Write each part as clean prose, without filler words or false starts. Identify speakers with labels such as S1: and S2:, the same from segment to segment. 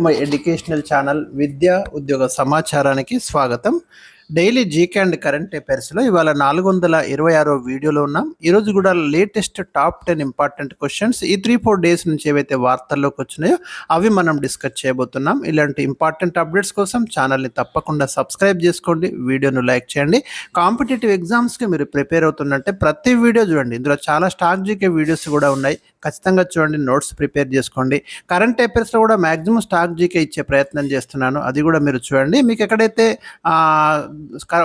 S1: My educational channel విద్యా ఉద్యోగ సమాచారానికి స్వాగతం. డైలీ జీకే అండ్ కరెంట్ అఫైర్స్లో ఇవాళ 426 వీడియోలో ఉన్నాం. ఈరోజు కూడా లేటెస్ట్ టాప్ 10 ఇంపార్టెంట్ క్వశ్చన్స్ ఈ 3-4 డేస్ నుంచి ఏవైతే వార్తల్లోకి వచ్చినాయో అవి మనం డిస్కస్ చేయబోతున్నాం. ఇలాంటి ఇంపార్టెంట్ అప్డేట్స్ కోసం ఛానల్ని తప్పకుండా సబ్స్క్రైబ్ చేసుకోండి, వీడియోను లైక్ చేయండి. కాంపిటేటివ్ ఎగ్జామ్స్కి మీరు ప్రిపేర్ అవుతున్నట్టే ప్రతి వీడియో చూడండి. ఇందులో చాలా స్టాక్ జీకే వీడియోస్ కూడా ఉన్నాయి, ఖచ్చితంగా చూడండి, నోట్స్ ప్రిపేర్ చేసుకోండి. కరెంట్ అఫైర్స్లో కూడా మ్యాక్సిమం స్టాక్ జీకే ఇచ్చే ప్రయత్నం చేస్తున్నాను, అది కూడా మీరు చూడండి. మీకు ఎక్కడైతే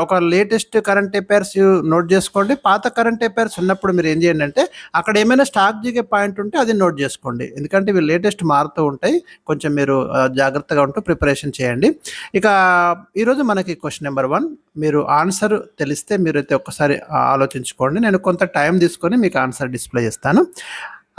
S1: ఒక లేటెస్ట్ కరెంట్ అఫైర్స్ నోట్ చేసుకోండి. పాత కరెంట్ అఫైర్స్ ఉన్నప్పుడు మీరు ఏం చేయండి అంటే అక్కడ ఏమైనా స్టాక్ జీకే పాయింట్ ఉంటే అది నోట్ చేసుకోండి, ఎందుకంటే ఇవి లేటెస్ట్ మారుతూ ఉంటాయి. కొంచెం మీరు జాగ్రత్తగా ఉంటూ ప్రిపరేషన్ చేయండి. ఇక ఈరోజు మనకి క్వశ్చన్ నెంబర్ 1, మీరు ఆన్సర్ తెలిస్తే మీరైతే ఒక్కసారి ఆలోచించుకోండి. నేను కొంత టైం తీసుకొని మీకు ఆన్సర్ డిస్ప్లే చేస్తాను.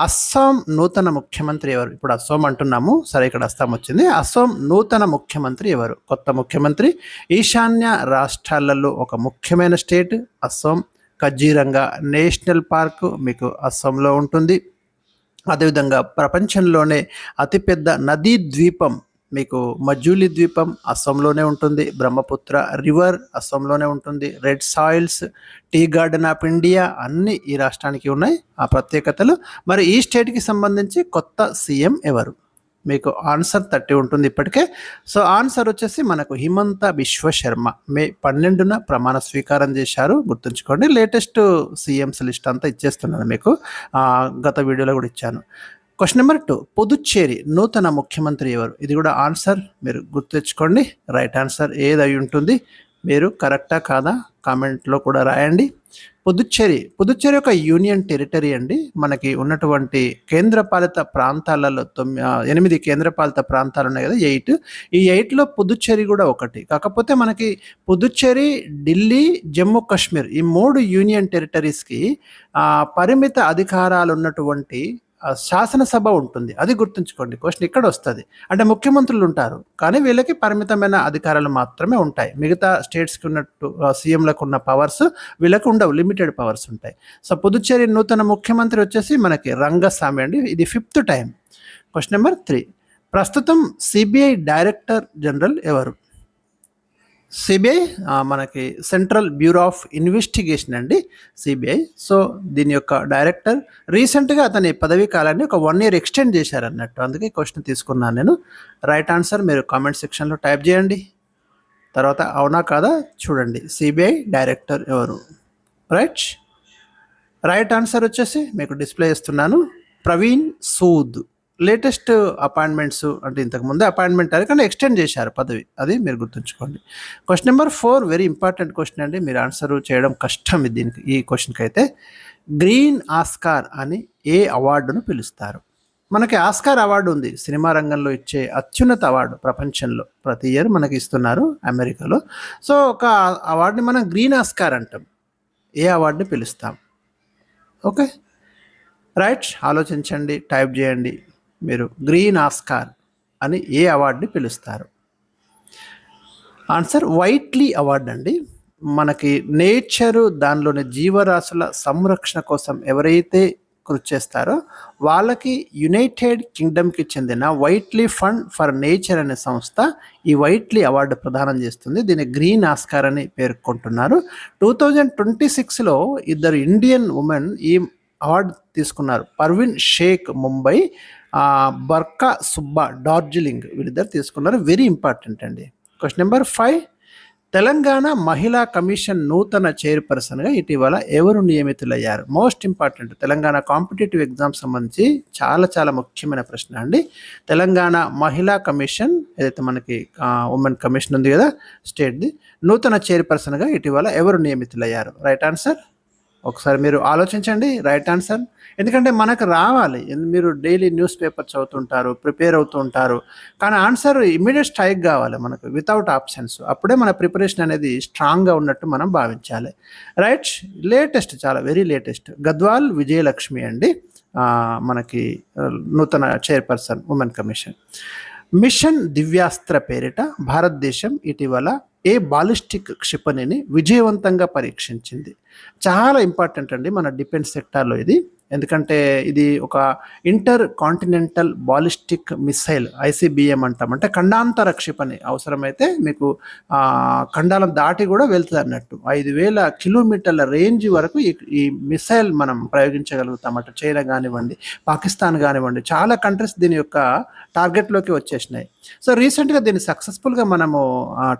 S1: అస్సాం నూతన ముఖ్యమంత్రి ఎవరు? ఇప్పుడు అస్సాం అంటున్నాము, సరే ఇక్కడ అస్సాం వచ్చింది. అస్సాం నూతన ముఖ్యమంత్రి ఎవరు? కొత్త ముఖ్యమంత్రి. ఈశాన్య రాష్ట్రాలలో ఒక ముఖ్యమైన state Assam. Kaziranga national park మీకు అస్సాంలో ఉంటుంది. అదేవిధంగా ప్రపంచంలోనే అతిపెద్ద నదీ ద్వీపం మీకు మజూలి ద్వీపం అస్సాంలోనే ఉంటుంది. బ్రహ్మపుత్ర రివర్ అస్సాంలోనే ఉంటుంది. Red soils, tea garden of India అన్నీ ఈ రాష్ట్రానికి ఉన్నాయి ఆ ప్రత్యేకతలు. మరి ఈ స్టేట్కి సంబంధించి కొత్త సీఎం ఎవరు? మీకు ఆన్సర్ 30 ఉంటుంది ఇప్పటికే. సో ఆన్సర్ వచ్చేసి మనకు హిమంత బిశ్వ శర్మ. మే 12న ప్రమాణ స్వీకారం చేశారు, గుర్తుంచుకోండి. లేటెస్ట్ సీఎంస్ లిస్ట్ అంతా ఇచ్చేస్తున్నాను మీకు, గత వీడియోలో కూడా ఇచ్చాను. క్వశ్చన్ నెంబర్ 2, పుదుచ్చేరి నూతన ముఖ్యమంత్రి ఎవరు? ఇది కూడా ఆన్సర్ మీరు గుర్తుతెచ్చుకోండి. రైట్ ఆన్సర్ ఏది అయి ఉంటుంది? మీరు కరెక్టా కాదా కామెంట్లో కూడా రాయండి. పుదుచ్చేరి ఒక యూనియన్ టెరిటరీ అండి. మనకి ఉన్నటువంటి కేంద్రపాలిత ప్రాంతాలలో 8 కేంద్రపాలిత ప్రాంతాలు ఉన్నాయి కదా, 8. ఈ 8లో పుదుచ్చేరి కూడా ఒకటి. కాకపోతే మనకి పుదుచ్చేరి, ఢిల్లీ, జమ్మూ కాశ్మీర్ ఈ 3 యూనియన్ టెరిటరీస్కి పరిమిత అధికారాలు ఉన్నటువంటి శాసనసభ ఉంటుంది, అది గుర్తుంచుకోండి. క్వశ్చన్ ఇక్కడ వస్తుంది. అంటే ముఖ్యమంత్రులు ఉంటారు కానీ వీళ్ళకి పరిమితమైన అధికారాలు మాత్రమే ఉంటాయి. మిగతా స్టేట్స్కి ఉన్నట్టు సీఎంలకు ఉన్న పవర్స్ వీళ్ళకి ఉండవు, లిమిటెడ్ పవర్స్ ఉంటాయి. సో పుదుచ్చేరి నూతన ముఖ్యమంత్రి వచ్చేసి మనకి రంగస్వామి అండి. ఇది 5th టైం. క్వశ్చన్ నెంబర్ 3, ప్రస్తుతం సిబిఐ డైరెక్టర్ జనరల్ ఎవరు? సిబిఐ మనకి సెంట్రల్ బ్యూరో ఆఫ్ ఇన్వెస్టిగేషన్ అండి, సిబిఐ. సో దీని యొక్క డైరెక్టర్ రీసెంట్గా అతని పదవీ కాలాన్ని ఒక 1 year ఎక్స్టెండ్ చేశారన్నట్టు, అందుకే క్వశ్చన్ తీసుకున్నాను నేను. రైట్ ఆన్సర్ మీరు కామెంట్ సెక్షన్లో టైప్ చేయండి. తర్వాత అవునా కాదా చూడండి, సిబిఐ డైరెక్టర్ ఎవరు? రైట్ ఆన్సర్ వచ్చేసి మీకు డిస్ప్లే చేస్తున్నాను, ప్రవీణ్ సూద్. లేటెస్ట్ అపాయింట్మెంట్స్, అంటే ఇంతకుముందే అపాయింట్మెంట్ అది కానీ ఎక్స్టెండ్ చేశారు పదవి, అది మీరు గుర్తుంచుకోండి. Question number 4 very important question అండి, మీరు ఆన్సర్ చేయడం కష్టం దీనికి. ఈ క్వశ్చన్కి అయితే గ్రీన్ ఆస్కార్ అని ఏ అవార్డును పిలుస్తారు? మనకి ఆస్కార్ అవార్డు ఉంది, సినిమా రంగంలో ఇచ్చే అత్యున్నత అవార్డు ప్రపంచంలో, ప్రతి ఇయర్ మనకి ఇస్తున్నారు అమెరికాలో. సో ఒక అవార్డుని మనం గ్రీన్ ఆస్కార్ అంటాం. ఏ అవార్డుని పిలుస్తాం? ఓకే రైట్, ఆలోచించండి, టైప్ చేయండి. మీరు గ్రీన్ ఆస్కార్ అని ఏ అవార్డుని పిలుస్తారు? ఆన్సర్ వైట్లీ అవార్డు అండి. మనకి నేచరు, దానిలోని జీవరాశుల సంరక్షణ కోసం ఎవరైతే కృషి చేస్తారో వాళ్ళకి యునైటెడ్ కింగ్డమ్కి చెందిన వైట్లీ ఫండ్ ఫర్ నేచర్ అనే సంస్థ ఈ వైట్లీ అవార్డు ప్రదానం చేస్తుంది. దీన్ని గ్రీన్ ఆస్కార్ అని పేర్కొంటున్నారు. 2026లో 2 ఇండియన్ ఉమెన్ ఈ అవార్డు తీసుకున్నారు. పర్వీన్ షేక్ ముంబై, బర్కా సుబ్బా డార్జిలింగ్, వీళ్ళిద్దరు తీసుకున్నారు. వెరీ ఇంపార్టెంట్ అండి. క్వశ్చన్ నెంబర్ 5, తెలంగాణ మహిళా కమిషన్ నూతన చైర్పర్సన్గా ఇటీవల ఎవరు నియమితులయ్యారు? Most important, Telangana competitive exam సంబంధించి చాలా చాలా ముఖ్యమైన ప్రశ్న అండి. తెలంగాణ మహిళా కమిషన్ ఏదైతే మనకి ఉమెన్ కమిషన్ ఉంది కదా స్టేట్ది, నూతన చైర్పర్సన్గా ఇటీవల ఎవరు నియమితులయ్యారు? రైట్ ఆన్సర్ ఒకసారి మీరు ఆలోచించండి. రైట్ ఆన్సర్, ఎందుకంటే మనకు రావాలి. మీరు డైలీ న్యూస్ పేపర్ చదువుతుంటారు, ప్రిపేర్ అవుతూ ఉంటారు, కానీ ఆన్సర్ ఇమీడియట్ స్ట్రైక్ కావాలి మనకు, వితౌట్ ఆప్షన్స్. అప్పుడే మన ప్రిపరేషన్ అనేది స్ట్రాంగ్గా ఉన్నట్టు మనం భావించాలి. రైట్, లేటెస్ట్, చాలా వెరీ లేటెస్ట్, గద్వాల్ విజయలక్ష్మి అండి మనకి నూతన chairperson women commission. Mission Divyastra పేరిట భారతదేశం ఇటీవల ఏ బాలిస్టిక్ క్షిపణిని విజయవంతంగా పరీక్షించింది? చాలా ఇంపార్టెంట్ అండి మన డిఫెన్స్ సెక్టార్లో ఇది. ఎందుకంటే ఇది ఒక inter continental ballistic missile, ICBM అంటాం. అంటే ఖండాంతర క్షిపణి, అవసరమైతే మీకు ఖండాలను దాటి కూడా వెళ్తుంది అన్నట్టు. 5,000 కిలోమీటర్ల రేంజ్ వరకు ఈ మిసైల్ మనం ప్రయోగించగలుగుతాం. అటు చైనా కానివ్వండి, పాకిస్తాన్ కానివ్వండి, చాలా కంట్రీస్ దీని యొక్క టార్గెట్లోకి వచ్చేసినాయి. సో రీసెంట్గా దీన్ని సక్సెస్ఫుల్గా మనము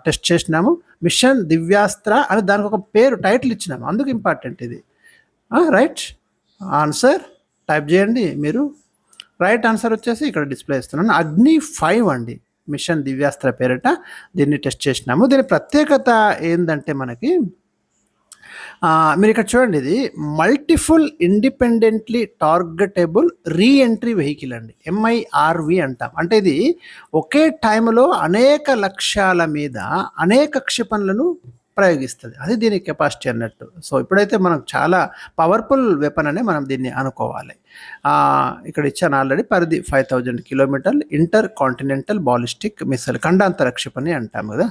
S1: టెస్ట్ చేసినాము. మిషన్ దివ్యాస్త్ర అని దానికి ఒక పేరు, టైటిల్ ఇచ్చినాము, అందుకు ఇంపార్టెంట్ ఇది. రైట్ ఆన్సర్ టైప్ చేయండి మీరు. రైట్ ఆన్సర్ వచ్చేసి ఇక్కడ డిస్ప్లే ఇస్తున్నాను, అగ్ని 5 అండి. మిషన్ దివ్యాస్త్ర పేరిట దీన్ని టెస్ట్ చేసినాము. దీని ప్రత్యేకత ఏంటంటే మనకి మీరు ఇక్కడ చూడండి, ఇది multiple independently targetable reentry vehicle అండి, MIRV అంటాం. అంటే ఇది ఒకే టైంలో అనేక లక్ష్యాల మీద అనేక క్షిపణులను ప్రయోగిస్తుంది, అది దీని కెపాసిటీ అన్నట్టు. సో ఇప్పుడైతే మనకు చాలా పవర్ఫుల్ వెపన్ అనే మనం దీన్ని అనుకోవాలి. ఇక్కడ ఇచ్చాను ఆల్రెడీ, పరిధి 5,000 కిలోమీటర్లు, ఇంటర్ కాంటినెంటల్ బాలిస్టిక్ మిసైల్, ఖండాంతర క్షిపణి అంటాం కదా.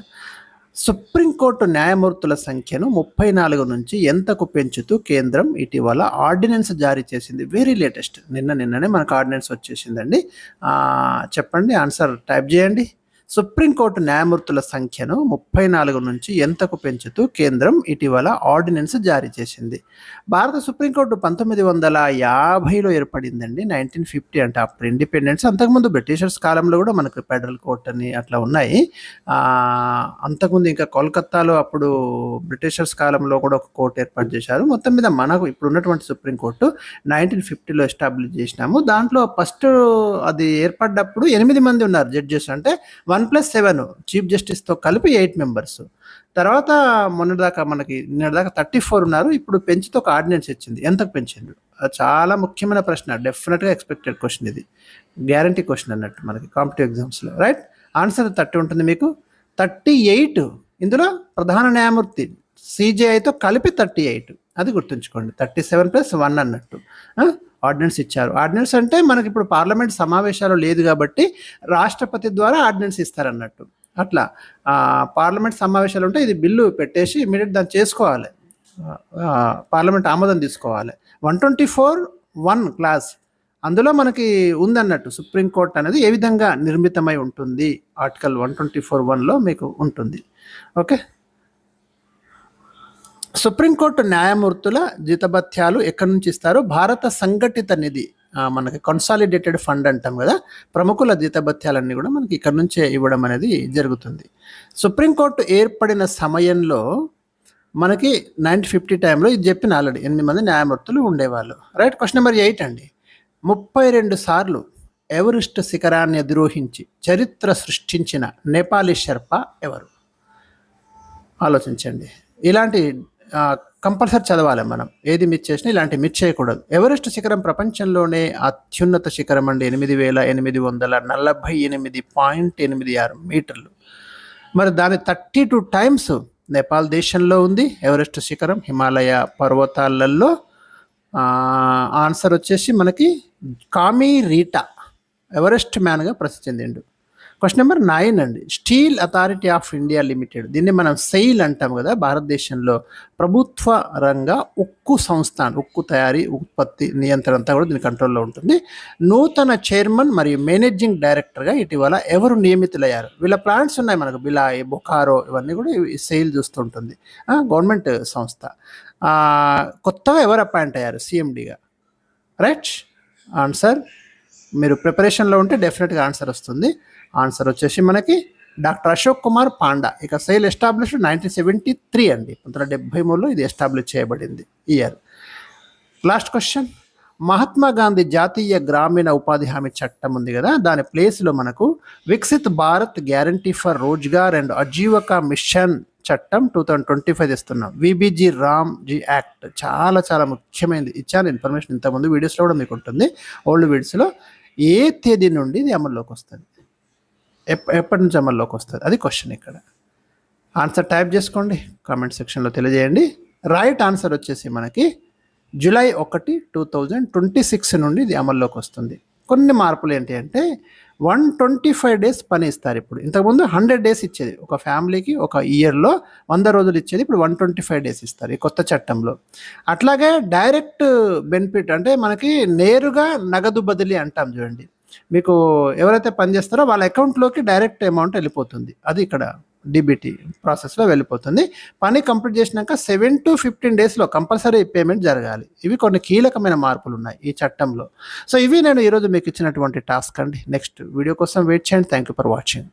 S1: సుప్రీంకోర్టు న్యాయమూర్తుల సంఖ్యను 34 నుంచి ఎంతకు పెంచుతూ కేంద్రం ఇటీవల ఆర్డినెన్స్ జారీ చేసింది. వెరీ లేటెస్ట్, నిన్ననే మనకు ఆర్డినెన్స్ వచ్చేసిందండి. చెప్పండి, ఆన్సర్ టైప్ చేయండి. సుప్రీంకోర్టు న్యాయమూర్తుల సంఖ్యను 34 నుంచి ఎంతకు పెంచుతూ కేంద్రం ఇటీవల ఆర్డినెన్స్ జారీ చేసింది. భారత సుప్రీంకోర్టు 1950లో ఏర్పడిందండి, 1950 అంటే అప్పుడు ఇండిపెండెన్స్. అంతకుముందు బ్రిటిషర్స్ కాలంలో కూడా మనకు ఫెడరల్ కోర్ట్ అని అట్లా ఉన్నాయి. అంతకుముందు ఇంకా కోల్కత్తాలో అప్పుడు బ్రిటిషర్స్ కాలంలో కూడా ఒక కోర్టు ఏర్పాటు చేశారు. మొత్తం మీద మనకు ఇప్పుడు ఉన్నటువంటి సుప్రీంకోర్టు 1950లో ఎస్టాబ్లిష్ చేసినాము. దాంట్లో ఫస్ట్ అది ఏర్పడ్డప్పుడు 8 మంది ఉన్నారు జడ్జెస్, అంటే 1+7 చీఫ్ జస్టిస్తో కలిపి 8 మెంబర్స్. తర్వాత నిన్నటిదాకా 34 ఉన్నారు. ఇప్పుడు పెంచుతో ఒక ఆర్డినెన్స్ ఇచ్చింది. ఎంతకు పెంచిండు? చాలా ముఖ్యమైన ప్రశ్న, డెఫినెట్గా ఎక్స్పెక్టెడ్ క్వశ్చన్, ఇది గ్యారంటీ క్వశ్చన్ అన్నట్టు మనకి కాంపిటేటివ్ ఎగ్జామ్స్లో. రైట్ ఆన్సర్ 30 ఉంటుంది మీకు. 38 ఇందులో ప్రధాన న్యాయమూర్తి CJIతో కలిపి 38, అది గుర్తుంచుకోండి. 37+1 అన్నట్టు ఆర్డినెన్స్ ఇచ్చారు. ఆర్డినెన్స్ అంటే మనకి ఇప్పుడు పార్లమెంట్ సమావేశాలు లేదు కాబట్టి రాష్ట్రపతి ద్వారా ఆర్డినెన్స్ ఇస్తారన్నట్టు. అట్లా పార్లమెంట్ సమావేశాలు ఉంటే ఇది బిల్లు పెట్టేసి ఇమీడియట్ దాన్ని చేసుకోవాలి, పార్లమెంట్ ఆమోదం తీసుకోవాలి. 124(1) క్లాస్ అందులో మనకి ఉందన్నట్టు, సుప్రీంకోర్టు అనేది ఏ విధంగా నిర్మితమై ఉంటుంది, ఆర్టికల్ 124(1)లో మీకు ఉంటుంది. ఓకే, సుప్రీంకోర్టు న్యాయమూర్తుల జీతభత్యాలు ఎక్కడి నుంచి ఇస్తారు? భారత సంఘటిత నిధి, మనకి కన్సాలిడేటెడ్ ఫండ్ అంటాం కదా, ప్రముఖుల జీతభత్యాలన్నీ కూడా మనకి ఇక్కడ నుంచే ఇవ్వడం అనేది జరుగుతుంది. సుప్రీంకోర్టు ఏర్పడిన సమయంలో మనకి 1950 టైంలో ఇది చెప్పిన ఆల్రెడీ 8 మంది న్యాయమూర్తులు ఉండేవాళ్ళు. రైట్, క్వశ్చన్ నెంబర్ 8 అండి. 32 సార్లు ఎవరెస్ట్ శిఖరాన్ని అధిరోహించి చరిత్ర సృష్టించిన నేపాలీ షెర్పా ఎవరు? ఆలోచించండి. ఇలాంటి కంపల్సరీ చదవాలి మనం, ఏది మిస్ చేసినా ఇలాంటి మిస్ చేయకూడదు. ఎవరెస్ట్ శిఖరం ప్రపంచంలోనే అత్యున్నత శిఖరం అండి, 8,848.86 మీటర్లు. మరి దాని 32 టైమ్స్ నేపాల్ దేశంలో ఉంది ఎవరెస్ట్ శిఖరం, హిమాలయ పర్వతాలలో. ఆన్సర్ వచ్చేసి మనకి కామి రీటా ఎవరెస్ట్ మ్యాన్గా ప్రసిద్ధి చెందిండు. క్వశ్చన్ నెంబర్ 9 అండి. Steel authority of India limited, దీన్ని మనం సెయిల్ అంటాం కదా, భారతదేశంలో ప్రభుత్వ రంగ ఉక్కు సంస్థ, ఉక్కు తయారీ ఉత్పత్తి నియంత్రణ అంతా కూడా దీని కంట్రోల్లో ఉంటుంది. నూతన చైర్మన్ మరియు మేనేజింగ్ డైరెక్టర్గా ఇటీవల ఎవరు నియమితులయ్యారు? వీళ్ళ ప్లాంట్స్ ఉన్నాయి మనకు, బిలాయ్, బొకారో, ఇవన్నీ కూడా సెయిల్ చూస్తుంటుంది, గవర్నమెంట్ సంస్థ. కొత్తగా ఎవరు అపాయింట్ అయ్యారు CMDగా? రైట్ ఆన్సర్, మీరు ప్రిపరేషన్లో ఉంటే డెఫినెట్గా ఆన్సర్ వస్తుంది. ఆన్సర్ వచ్చేసి మనకి డాక్టర్ అశోక్ కుమార్ పాండా. ఇక సెయిల్ ఎస్టాబ్లిష్డ్ 1973 అండి, 1973లో ఇది ఎస్టాబ్లిష్ చేయబడింది year. Last question. Mahatma Gandhi జాతీయ గ్రామీణ ఉపాధి హామీ చట్టం ఉంది కదా, దాని ప్లేస్లో మనకు Viksit Bharat guarantee for Rozgar and Ajeevika mission చట్టం 2025 ఇస్తున్నాం. VBG రామ్జీ యాక్ట్ చాలా చాలా ముఖ్యమైనది. ఇచ్చాను ఇన్ఫర్మేషన్ ఇంతకుముందు వీడియోస్లో కూడా మీకు ఉంటుంది, ఓల్డ్ వీడియోస్లో. ఏ తేదీ నుండి ఇది అమల్లోకి వస్తుంది, ఎప్పటి నుంచి అమల్లోకి వస్తుంది, అది క్వశ్చన్. ఇక్కడ ఆన్సర్ టైప్ చేసుకోండి, కామెంట్ సెక్షన్లో తెలియజేయండి. రైట్ ఆన్సర్ వచ్చేసి మనకి July 1, 2026 నుండి ఇది అమల్లోకి వస్తుంది. కొన్ని మార్పులు ఏంటి అంటే 125 డేస్ పని ఇస్తారు ఇప్పుడు. ఇంతకుముందు 100 డేస్ ఇచ్చేది. ఒక ఫ్యామిలీకి ఒక ఇయర్‌లో 100 రోజులు ఇచ్చేది. ఇప్పుడు 125 డేస్ ఇస్తారు ఈ కొత్త చట్టంలో. అట్లాగే డైరెక్ట్ బెనిఫిట్ అంటే మనకి నేరుగా నగదు బదిలీ అంటాం చూడండి. మీకు ఎవరైతే పని చేస్తారో వాళ్ళ అకౌంట్‌లోకి డైరెక్ట్ అమౌంట్ వెళ్ళిపోతుంది. అది ఇక్కడ డీబీటీ ప్రాసెస్‌లో వెళ్ళిపోతుంది. పని కంప్లీట్ చేసినాక 7-15 డేస్‌లో కంపల్సరీ పేమెంట్ జరగాలి. ఇవి కొన్ని కీలకమైన మార్పులున్నాయి ఈ చట్టంలో. సో, ఇవి నేను ఈరోజు మీకు ఇచ్చినటువంటి టాస్క్ అండి. నెక్స్ట్ వీడియో కోసం వెయిట్ చేయండి. Thank you for watching.